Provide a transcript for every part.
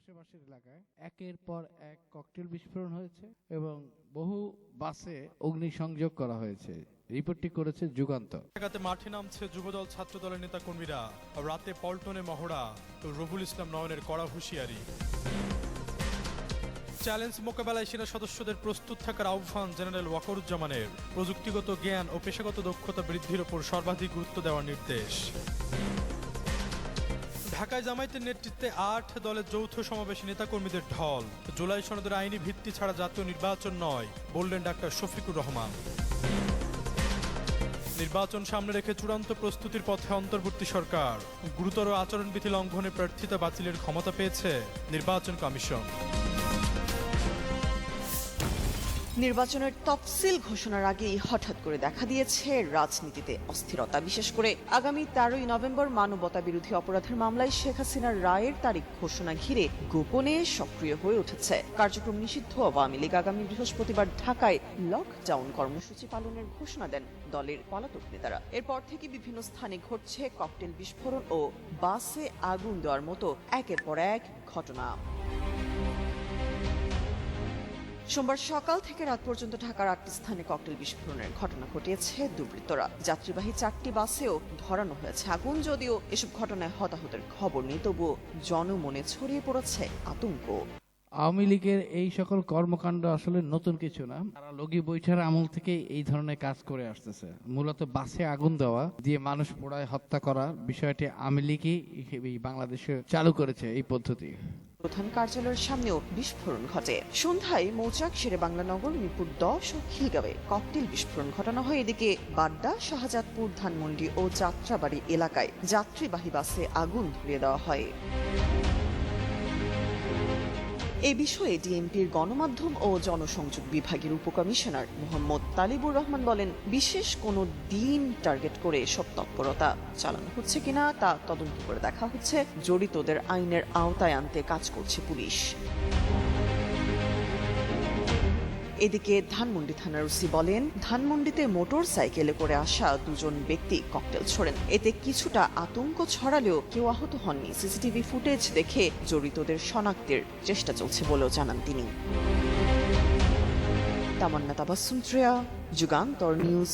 আশেপাশের এলাকায় একের পর এক ককটেল বিস্ফোরণ হয়েছে এবং বহু বাসে অগ্নিসংযোগ করা হয়েছে। রিপোর্টটি করেছে যুগান্তর। ঢাকাতে মাঠে নামছে যুবদল ছাত্রদলের নেতা কর্মীরা। রাতে পল্টনে মহড়া, রবুল ইসলাম নয়নের কড়া হুঁশিয়ারি। চ্যালেঞ্জ মোকাবেলায় সেনা সদস্যদের প্রস্তুত থাকার আহ্বান জেনারেল ওয়াকারুজ্জামানের। প্রযুক্তিগত জ্ঞান ও পেশাগত দক্ষতা বৃদ্ধির ওপর সর্বাধিক গুরুত্ব দেওয়ার নির্দেশ। ঢাকায় জামায়াতের নেতৃত্বে ৮ দলের যৌথ সমাবেশে নেতাকর্মীদের ঢল। জুলাই সনদের আইনি ভিত্তি ছাড়া জাতীয় নির্বাচন নয়, বললেন ডাক্তার শফিকুর রহমান। নির্বাচন সামনে রেখে চূড়ান্ত প্রস্তুতির পথে অন্তর্বর্তী সরকার। গুরুতর আচরণবিধি লঙ্ঘনে প্রার্থিতা বাতিলের ক্ষমতা পেয়েছে নির্বাচন কমিশন। নির্বাচনের তফসিল ঘোষণার আগেই হঠাৎ করে দেখা দিয়েছে রাজনীতিতে অস্থিরতা। বিশেষ করে আগামী 13ই নভেম্বর মানবতা বিরোধী অপরাধের মামলায় শেখ হাসিনার রায়ের তারিখ ঘোষণা ঘিরে গোপনে সক্রিয় হয়ে উঠেছে কার্যক্রম নিষিদ্ধ আওয়ামী লীগ। আগামী বৃহস্পতিবার ঢাকায় লকডাউন কর্মসূচি পালনের ঘোষণা দেন দলের পলাতক নেতারা। এরপর থেকে বিভিন্ন স্থানে ঘটছে ককটেল বিস্ফোরণ ও বাসে আগুন দেওয়ার মতো একের পর এক ঘটনা। সোমবার সকাল থেকে রাত পর্যন্ত ঢাকার 8টি স্থানে ককটেল বিস্ফোরণের ঘটনা ঘটিয়েছে দুর্বৃত্তরা। যাত্রীবাহী 4টি বাসেও ধরানো হয়েছে আগুন। যদিও এসব ঘটনায় হতাহতের খবর নেই, তবুও জনমনে ছড়িয়ে পড়েছে আতঙ্ক। আওয়ামী লীগের এই সকল কর্মকাণ্ড আসলে নতুন কিছু না। তারা লগি বৈঠার আমল থেকে এই ধরনের কাজ করে আসতেছে। মূলত বাসে আগুন দেওয়া দিয়ে মানুষ পোড়ায় হত্যা করা বিষয়টি আওয়ামী লীগই বাংলাদেশে চালু করেছে এই পদ্ধতি। প্রধান কার্যালয়ের সামনেও বিস্ফোরণ ঘটে। সন্ধ্যায় মৌচাক শেরেবাংলা নগর, মিরপুর 10 ও খিলগাঁওয়ে ককটেল বিস্ফোরণ ঘটানো হয়। এদিকে বাড্ডা, শাহজাদপুর, ধানমন্ডি ও যাত্রাবাড়ি এলাকায় যাত্রীবাহী বাসে আগুন ধরিয়ে দেওয়া হয়। এ বিষয়ে ডিএমপির গণমাধ্যম ও জনসংযোগ বিভাগের উপকমিশনার মোহাম্মদ তালিবুর রহমান বলেন, বিশেষ কোনো দিন টার্গেট করে এসব তৎপরতা চালানো হচ্ছে কিনা তা তদন্ত করে দেখা হচ্ছে। জড়িতদের আইনের আওতায় আনতে কাজ করছে পুলিশ। এদিকে ধানমন্ডি থানার ওসি বলেন, ধানমন্ডিতে মোটর সাইকেলে করে আসা 2 জন ব্যক্তি ককটেল ছোড়েন। এতে কিছুটা আতঙ্ক ছড়ালেও কেউ আহত হননি। সিসিটিভি ফুটেজ দেখে জড়িতদের শনাক্তের চেষ্টা চলছে বলেও জানান তিনি। তামান্না তাবাসসুম শ্রেয়া, যুগান্তর নিউজ।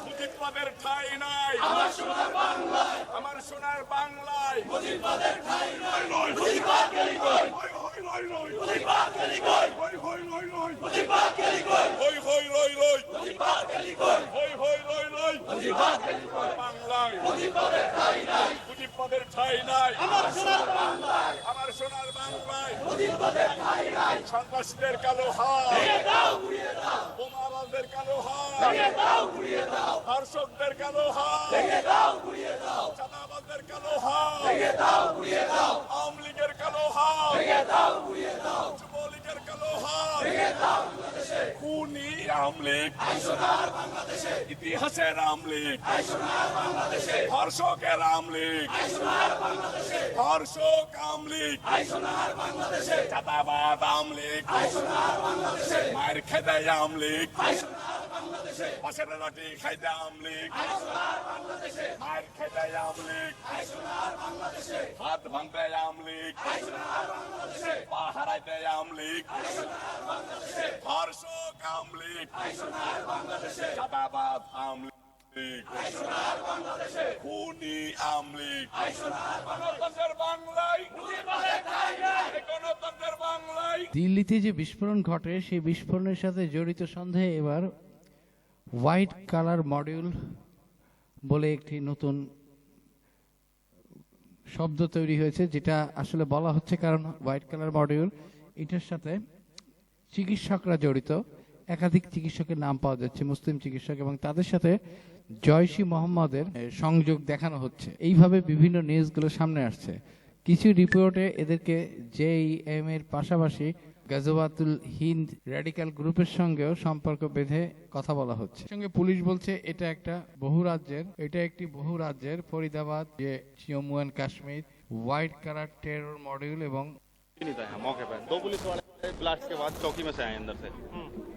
মুজিববাদের ঠাঁই নাই আমার সোনার বাংলায়, আমার সোনার বাংলায়। মুজিববাদের ঠাঁই নাই, মুজিববাদ গেলি কই, হই হই লই লই, মুজিববাদ গেলি কই, হই হই লই লই, মুজিববাদ গেলি কই, হই হই লই লই, মুজিববাদ গেলি কই, হই হই লই লই, মুজিববাদ গেলি কই। বাংলায় মুজিববাদের ঠাঁই নাই, মুজিববাদের ঠাঁই নাই আমার সোনার বাংলায়, আমার সোনার বাংলায়। মুজিববাদের ঠাঁই নাই। সন্ত্রাসীদের কালো হাত ভেঙে দাও, গুড়িয়ে দাও। বোমাবাজদের কালো হাত ভেঙে দাও, গুড়িয়ে দাও। ধর্ষকদের কালো হাত ভেঙে দাও, গুড়িয়ে দাও। চাঁদাবাজদের কালো হাত ভেঙে দাও, গুড়িয়ে দাও। আওয়ামী লীগের কালো হাত ভেঙে দাও, গুড়িয়ে দাও। যুবলীগের কালো হাত ভেঙে দাও। বাংলাদেশে খুনি আওয়ামী লীগ, সোনার বাংলাদেশে। ইতিহাসের আওয়ামী লীগ, সোনার বাংলাদেশে। ধর্ষকের আওয়ামী লীগ, সোনার বাংলাদেশে। ধর্ষক আওয়ামী লীগ, সোনার বাংলাদেশে। চাঁদাবাজ আওয়ামী লীগ, সোনার বাংলাদেশে। মায়ের খেদে আওয়ামী লীগ, সোনার বাংলাদেশে। পাশের লাঠি খাইতে আওয়ামী লীগ, সোনার বাংলাদেশে। মায়ের খেদে আওয়ামী লীগ, সোনার বাংলাদেশে। হাত ভাঙতে আওয়ামী লীগ, সোনার বাংলাদেশে। পা হারাইতে আওয়ামী লীগ, সোনার বাংলাদেশে। ধর্ষক আওয়ামী লীগ, সোনার বাংলাদেশে। চাঁদাবাজ আওয়ামী লীগ, সোনার বাংলাদেশে। খুনি আওয়ামী লীগ, সোনার গণতন্ত্রের বাংলায়। মুজিববাদের ঠাঁই নাই, গণতন্ত্রের বাংলায়। দিল্লিতে যে বিস্ফোরণ ঘটে সেই বিস্ফোরণের সাথে জড়িত সন্দেহে এবার হোয়াইট কালার মডিউল বলে একটি নতুন শব্দ তৈরি হয়েছে, যেটা আসলে বলা হচ্ছে কারণ হোয়াইট কালার মডিউল এটার সাথে চিকিৎসকরা জড়িত। একাধিক চিকিৎসকের নাম পাওয়া যাচ্ছে, মুসলিম চিকিৎসক, এবং তাদের সাথে জয়সী মোহাম্মদের সংযোগ দেখানো হচ্ছে। এইভাবে বিভিন্ন নিউজগুলো সামনে আসছে। কিছু রিপোর্টে এদেরকে জেএমএম এর পাশাপাশি গাজওয়াতুল হিন্দ র্যাডিক্যাল গ্রুপের সঙ্গেও সম্পর্ক বেঁধে কথা বলা হচ্ছে। সঙ্গে পুলিশ বলছে এটা একটি বহু রাজ্যের Faridabad, Jammu and Kashmir white colour terror module এবং ब्लास्ट के बाद चौकी में से आए अंदर से,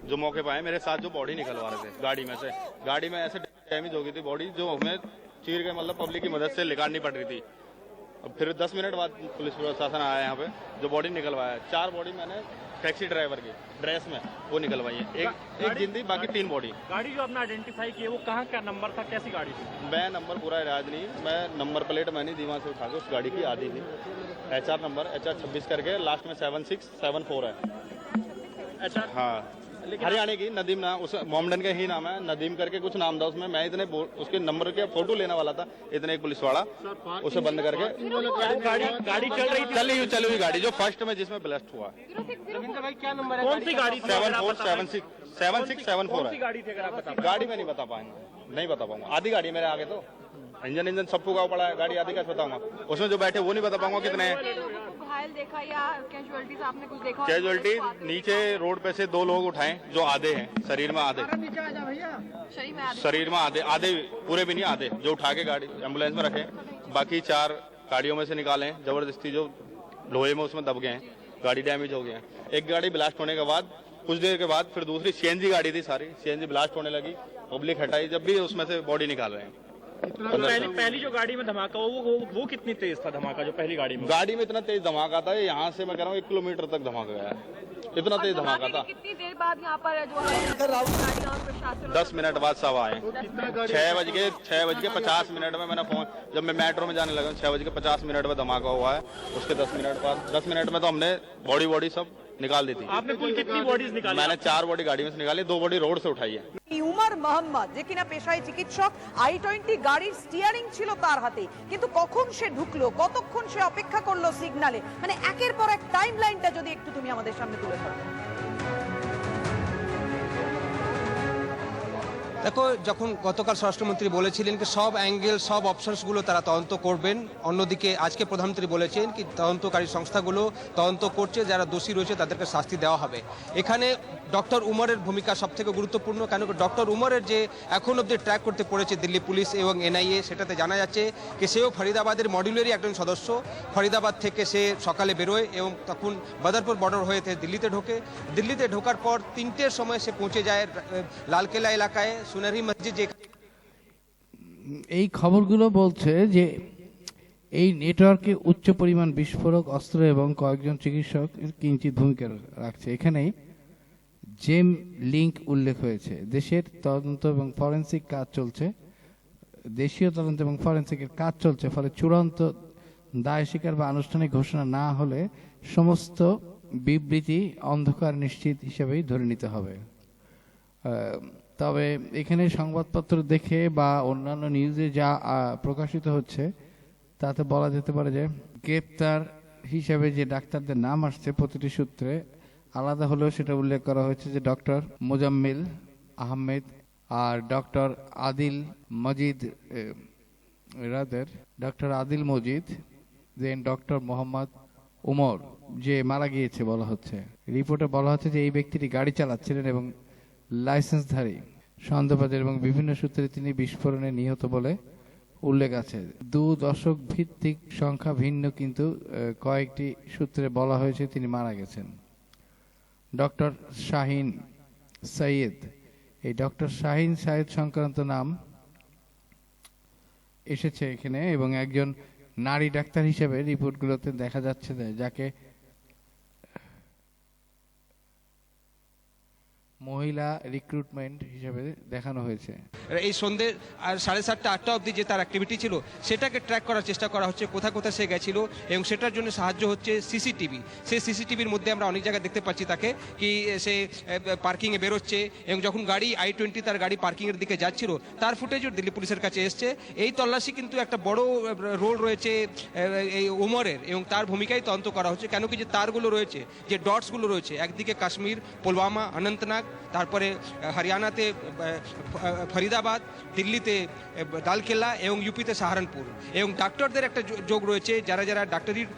जो मौके पे आए मेरे साथ जो बॉडी निकलवा रहे थे गाड़ी में से, गाड़ी में ऐसे डैमेज हो गई थी बॉडी जो हमें चीर के मतलब पब्लिक की मदद से निकालनी पड़ रही थी। अब फिर 10 मिनट बाद पुलिस प्रशासन आया यहाँ पे, जो बॉडी निकलवाया, 4 बॉडी मैंने टैक्सी ड्राइवर की ड्रेस में वो निकलवाई है, एक जिंदी बाकी 3 बॉडी। गाड़ी जो आपने आइडेंटिफाई की है वो कहाँ का नंबर था, कैसी गाड़ी थी? मैं नंबर पूरा याद नहीं, मैं नंबर प्लेट मैंने दीवार से उठा के उस गाड़ी की आधी थी, HR नंबर HR 26 करके लास्ट में 7674 है। अच्छा, हाँ, हरियाणा की नदीम नाम, उस मोमडन का ही नाम है, नदीम करके कुछ नाम था उसमें। मैं इतने उसके नंबर के फोटो लेने वाला था, इतने एक पुलिस वाला उसे बंद करके गाड़ी चल रही थी, चली हुई गाड़ी जो फर्स्ट में जिसमें ब्लास्ट हुआ, कौन सी गाड़ी थी? 7674 है। गाड़ी थी अगर आप बता गाड़ी में नहीं बता पाएंगे, नहीं बता पाऊंगा, आधी गाड़ी मेरे आगे तो इंजन सब फूका पड़ा है, गाड़ी आधी कैसे बताऊंगा, उसमें जो बैठे वो नहीं बता पाऊंगा कितने हैं। घायल देखा या कैजुअलिटीज आपने कुछ देखा? कैजुअलिटी नीचे रोड पे से 2 लोग उठाए जो आधे हैं, शरीर में आधे, शरीर में आधे पूरे भी नहीं, आधे जो उठा के गाड़ी एम्बुलेंस में रखे, बाकी 4 गाड़ियों में से निकाले हैं जबरदस्ती, जो लोहे में उसमें दब गए हैं, गाड़ी डैमेज हो गए हैं। एक गाड़ी ब्लास्ट होने के बाद कुछ देर के बाद फिर दूसरी CNG गाड़ी थी, सारी CNG ब्लास्ट होने लगी, पब्लिक हटाई, जब भी उसमें से बॉडी निकाल रहे हैं। पहली जो गाड़ी में धमाका वो कितनी तेज था धमाका जो पहली गाड़ी में? गाड़ी में इतना तेज धमाका था, यहाँ से मैं कह रहा हूँ 1 किलोमीटर तक धमाका गया है, इतना तेज धमाका था। कितनी देर बाद यहाँ पर जो है 10 मिनट बाद सब आए, 6:50 में मैंने फोन, जब मैं मेट्रो में जाने लगा 6:50 में धमाका हुआ है, उसके 10 मिनट बाद 10 मिनट में तो हमने बॉडी सब निकाल दी थी। आपने कुल कितनी बॉडीज निकाली? मैंने 4 बॉडी गाड़ी में से निकाली, 2 बॉडी रोड से उठाई है। উমর মোহাম্মদ যে কিনা পেশায় চিকিৎসক, i20 গাড়ির স্টিয়ারিং ছিল তার হাতে, কিন্তু কখন সে ঢুকলো, কতক্ষণ সে অপেক্ষা করলো সিগন্যালে, মানে একের পর এক টাইম লাইনটা যদি একটু তুমি আমাদের সামনে তুলে ধরো। দেখো, যখন গতকাল স্বরাষ্ট্রমন্ত্রী বলেছিলেন কি সব অ্যাঙ্গেল সব অপশনসগুলো তারা তদন্ত করবেন, অন্যদিকে আজকে প্রধানমন্ত্রী বলেছেন কি তদন্তকারী সংস্থাগুলো তদন্ত করছে, যারা দোষী রয়েছে তাদেরকে শাস্তি দেওয়া হবে। এখানে ডক্টর উমরের ভূমিকা সবথেকে গুরুত্বপূর্ণ, কেন কি ডক্টর উমরের যে এখন অবধি ট্র্যাক করতে পড়েছে দিল্লি পুলিশ এবং NIA, সেটাতে জানা যাচ্ছে কি সেও ফরিদাবাদের মডিউলেরই একজন সদস্য। ফরিদাবাদ থেকে সে সকালে বেরোয় এবং তখন বদরপুর বর্ডার হয়ে দিল্লিতে ঢোকে। দিল্লিতে ঢোকার পর 3টের সময় সে পৌঁছে যায় লালকেল্লা এলাকায়, সুনারি মসজিদ। এই খবরগুলো বলছে যে এই নেটওয়ার্কে উচ্চ পরিমাণ বিস্ফোরক অস্ত্র এবং কয়েকজন চিকিৎসক কিঞ্চিত ভূমিকা রাখছে। এখানেই জেম লিংক উল্লেখ হয়েছে। দেশের তদন্ত এবং ফরেন্সিক কাজ চলছে, দেশীয় তদন্ত এবং ফরেন্সিকের কাজ চলছে, ফলে চূড়ান্ত দায় স্বীকার বা আনুষ্ঠানিক ঘোষণা না হলে সমস্ত বিবৃতি অন্ধকার নিশ্চিত হিসেবেই ধরে নিতে হবে। তবে এখানে সংবাদপত্র দেখে বা অন্যান্য নিউজে যা প্রকাশিত হচ্ছে তাতে বলা যেতে পারে যে গ্রেপ্তার হিসেবে যে ডাক্তারদের নাম আসছে প্রতিটি সূত্রে আলাদা হলেও সেটা উল্লেখ করা হয়েছে যে ডক্টর মোজাম্মেল আহমেদ আর ডক্টর আদিল মজিদ, ডক্টর আদিল মজিদ, দেন ডক্টর মোহাম্মদ উমর যে মারা গিয়েছে বলা হচ্ছে। রিপোর্টে বলা হচ্ছে যে এই ব্যক্তিটি গাড়ি চালাচ্ছিলেন এবং লাইসেন্সধারী সন্দেহভাজন এবং বিভিন্ন সূত্রে তিনি বিস্ফোরণে নিহত বলে উল্লেখ আছে। 2 দশক ভিত্তিক সংখ্যা ভিন্ন, কিন্তু কয়েকটি সূত্রে বলা হয়েছে তিনি মারা গেছেন। ডক্টর শাহিন সৈয়দ, এই ডক্টর শাহিন সৈয়দ সংক্রান্ত নাম এসেছে এখানে এবং একজন নারী ডাক্তার হিসেবে রিপোর্টগুলোতে দেখা যাচ্ছে যাকে মহিলা রিক্রুটমেন্ট হিসেবে দেখানো হয়েছে। এই সন্ধ্যে আর 7:30 8টা অবধি যে তার অ্যাক্টিভিটি ছিল সেটাকে ট্র্যাক করার চেষ্টা করা হচ্ছে, কোথায় কোথায় সে গেছিল, এবং সেটার জন্য সাহায্য হচ্ছে CCTV। সেই CCTVর মধ্যে আমরা অনেক জায়গায় দেখতে পাচ্ছি তাকে কি সে পার্কিংয়ে বেরোচ্ছে, এবং যখন গাড়ি i20 তার গাড়ি পার্কিংয়ের দিকে যাচ্ছিল তার ফুটেজও দিল্লি পুলিশের কাছে এসছে। এই তল্লাশি কিন্তু একটা বড় রোল রয়েছে এই ওমরের, এবং তার ভূমিকাই তদন্ত করা হচ্ছে, কেন কি যে তারগুলো রয়েছে, যে ডটসগুলো রয়েছে, একদিকে কাশ্মীর, পুলওয়ামা, অনন্তনাগ, তারপরে হরিয়ানাতে ফরিদাবাদ, দিল্লিতে লালকেল্লা এবং ইউপিতে সাহারানপুর। এবং ডাক্তারদের একটা যোগ রয়েছে, যারা যারা ডাক্তারির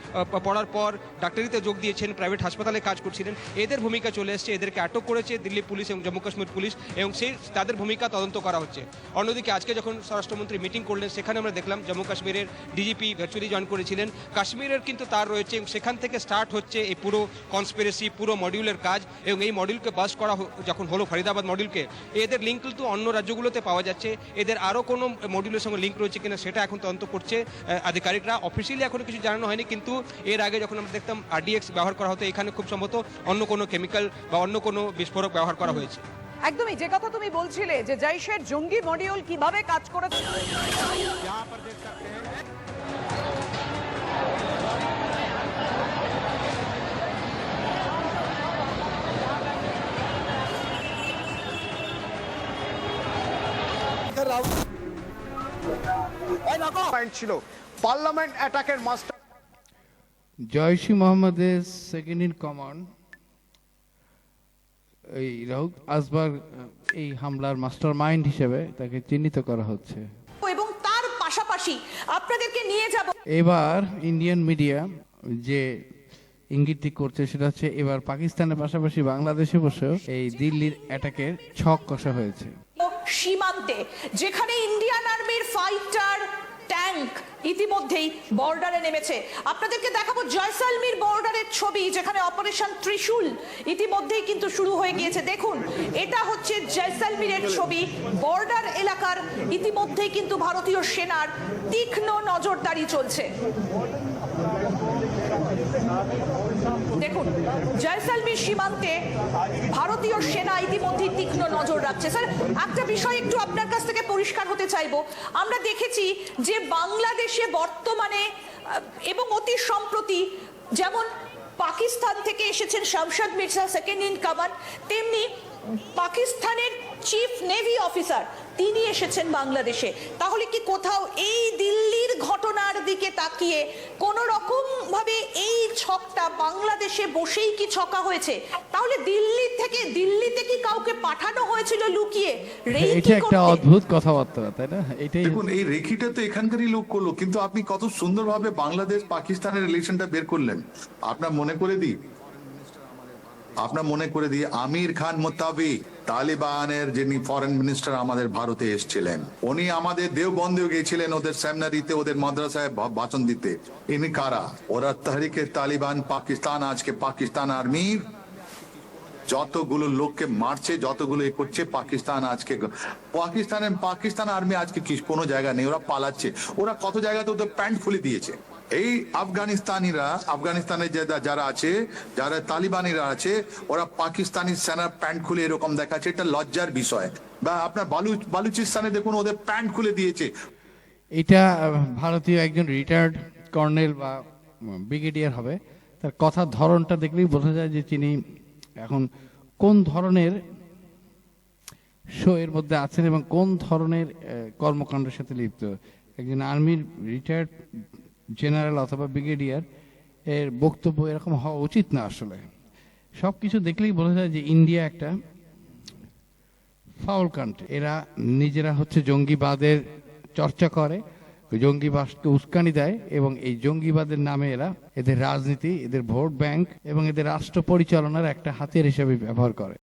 পড়ার পর ডাক্তারিতে যোগ দিয়েছেন, প্রাইভেট হাসপাতালে কাজ করছিলেন, এদের ভূমিকা চলে এসছে। এদেরকে আটক করেছে দিল্লি পুলিশ এবং জম্মু কাশ্মীর পুলিশ, এবং তাদের ভূমিকা তদন্ত করা হচ্ছে। অন্যদিকে আজকে যখন স্বরাষ্ট্রমন্ত্রী মিটিং করলেন, সেখানে আমরা দেখলাম জম্মু কাশ্মীরের ডিজিপি ভার্চুয়ালি জয়েন করেছিলেন। কাশ্মীরের কিন্তু তার রয়েছে, এবং সেখান থেকে স্টার্ট হচ্ছে এই পুরো কনস্পিরেসি, পুরো মডিউলের কাজ। এবং এই মডিউলকে বাস্ট করা যখন হলো ফরিদাবাদ মডিউলকে, এদের লিঙ্ক কিন্তু অন্য রাজ্যগুলোতে পাওয়া যাচ্ছে। এদের আরও কোনো মডিউলের সঙ্গে লিঙ্ক রয়েছে কিনা সেটা এখন তদন্ত করছে আধিকারিকরা। অফিসিয়ালি এখনো কিছু জানানো হয়নি, কিন্তু এর আগে যখন আমরা দেখতাম RDX ব্যবহার করা হতো, এখানে খুব সম্ভবত অন্য কোনো কেমিক্যাল বা অন্য কোনো বিস্ফোরক ব্যবহার করা হয়েছে। একদমই যে কথা তুমি বলছিলে যে জৈশের জঙ্গি মডিউল কিভাবে কাজ করেছে। ছিল পার্লামেন্ট অ্যাটাকের মাস্টার জয়শী মোহাম্মদের সেকেন্ড ইন কমান্ড এই রাউফ আসবার এই হামলার মাস্টার মাইন্ড হিসেবে তাকে চিহ্নিত করা হচ্ছে। এবং তার পাশাপাশি আপনাদেরকে নিয়ে যাব। এবার ইন্ডিয়ান মিডিয়া যে ইঙ্গিতটি করছে সেটা হচ্ছে এবার পাকিস্তানের পাশাপাশি বাংলাদেশে বসেও এই দিল্লির অ্যাটাকের ছক কষা হয়েছে সীমান্তে, যেখানে ইন্ডিয়ান আর্মির ফাইটার ট্যাঙ্ক ইতিমধ্যেই বর্ডারে নেমেছে। আপনাদেরকে দেখাবো জয়সালমীর বর্ডারের ছবি, যেখানে অপারেশন ত্রিশূল ইতিমধ্যেই কিন্তু শুরু হয়ে গিয়েছে। দেখুন, এটা হচ্ছে জয়সালমীরের ছবি। বর্ডার এলাকার ইতিমধ্যেই কিন্তু ভারতীয় সেনার তীক্ষ্ণ নজরদারি চলছে। দেখুন, জয়সালমীর সীমান্তে ভারতীয় সেনা ইতিমধ্যে তীক্ষ্ণ নজর রাখছে। স্যার, একটা বিষয় একটু আপনার কাছ থেকে পরিষ্কার হতে চাইবো। আমরা দেখেছি যে বাংলাদেশে বর্তমানে এবং অতি সম্প্রতি যেমন পাকিস্তান থেকে এসেছেন Shamshad Mirza second in command, তেমনি পাকিস্তানের চিফ নেভি অফিসার তিনি এসেছেন বাংলাদেশে। তাহলে কি কোথাও এই দিল্লির ঘটনার দিকে তাকিয়ে কোন রকম ভাবে এই ছকটা বাংলাদেশে বসেই কি ছকা হয়েছে? তাহলে দিল্লিতে কি কাউকে পাঠানো হয়েছিল লুকিয়ে? এটা একটা অদ্ভুত কথাবার্তা, তাই না? এটাই দেখুন, এই রেখিটা তো এখানকারই লোক করলো, কিন্তু আপনি কত সুন্দরভাবে বাংলাদেশ পাকিস্তানের রিলেশনটা বের করলেন। আপনার মনে করে দিই আমির খান মোতাবিক তালিবানের যিনি ফরেন মিনিস্টার আমাদের ভারতে এসেছিলেন, উনি আমাদের দেওবন্দেও গিয়েছিলেন ওদের সেমিনারিতে, ওদের মাদ্রাসায় ভাষণ দিতে। ইনি কারা? ওরা তাহরিকে তালিবান পাকিস্তান। আজকে পাকিস্তান আর্মির যতগুলো লোককে মারছে, যতগুলো এ করছে, পাকিস্তান আর্মি আজকে কি কোনো জায়গা নেই, ওরা পালাচ্ছে। ওরা কত জায়গাতে ওদের প্যান্ট খুলে দিয়েছে। এই আফগানিস্তানে যারা আছে, যারা তালিবানিরা আছে, ওরা পাকিস্তানি সেনার প্যান্ট খুলে এরকম দেখাচ্ছে। এটা লজ্জার বিষয়। বা আপনার বালুচিস্তানে দেখুন, ওদের প্যান্ট খুলে দিয়েছে। এটা ভারতীয় একজন রিটায়ার্ড কর্নেল বা ব্রিগেডিয়ার হবে। তার কথার ধরনটা দেখলেই বোঝা যায় যে তিনি এখন কোন ধরনের শো এর মধ্যে আছেন এবং কোন ধরনের কর্মকাণ্ডের সাথে লিপ্ত। একজন আর্মির রিটায়ার্ড জেনারেল অথবা ব্রিগেডিয়ার এর বক্তব্য এরকম হওয়া উচিত না। আসলে সবকিছু দেখলেই বোঝা যায় যে ইন্ডিয়া একটা ফাউল কান্ট্রি। এরা নিজেরা হচ্ছে জঙ্গিবাদের চর্চা করে, জঙ্গিবাদকে উস্কানি দেয়, এবং এই জঙ্গিবাদের নামে এরা এদের রাজনীতি, এদের ভোট ব্যাংক এবং এদের রাষ্ট্র পরিচালনার একটা হাতিয়ার হিসেবে ব্যবহার করে।